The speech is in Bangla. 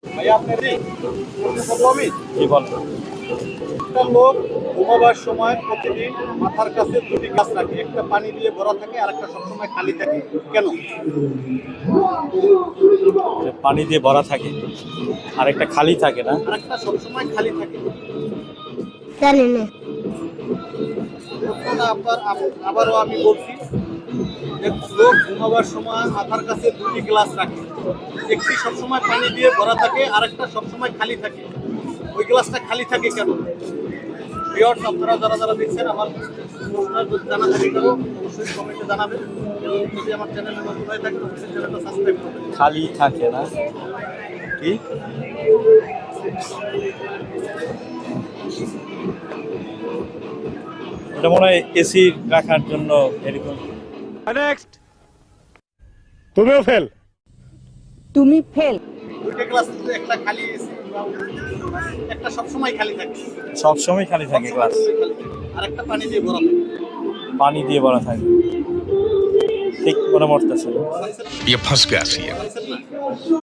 ভাইয়া আপনি রেডি? বলবো আমি? কি বল? একটা লোক ঘুমাবার সময় প্রতিদিন মাথার কাছে দুটি গ্লাস রাখে, একটা পানি দিয়ে ভরা থাকে আর একটা সবসময় খালি থাকে, কেন? পানি দিয়ে ভরা থাকে আর একটা খালি থাকে না? আর একটা সবসময় খালি থাকে। জানি না। প্রশ্নটা আবারও আমি বলছি, এক লোক ঘুমাবার সময় মাথার কাছে দুটি গ্লাস রাখে, একটি সবসময় পানি দিয়ে ভরা থাকে আর একটা সবসময় খালি থাকে, ওই গ্লাসটা খালি থাকে কেন? ভিউয়ার্স, আপনারা যারা যারা দেখছেন আমার প্রশ্ন যদি জানা থাকে কেন অবশ্যই কমেন্টে জানাবেন, এবং যদি আমার চ্যানেলে নতুন হয়ে থাকে অবশ্যই চ্যানেলটা সাবস্ক্রাইব করবেন। খালি থাকে না কি? এটা মনে হয় এসি রাখার জন্য এরকম। নেক্সট তুমিও ফেল। তুমি ফেল। দুইটা গ্লাস, একটা খালি এসি, একটা সবসময় খালি থাকে, সব সময় খালি থাকে গ্লাস, আর একটা পানি দিয়ে ভরা থাকে। পানি দিয়ে ভরা থাকে। ঠিক মনে পড়তেছে না। ये फंस गया सी है। পারছেন না?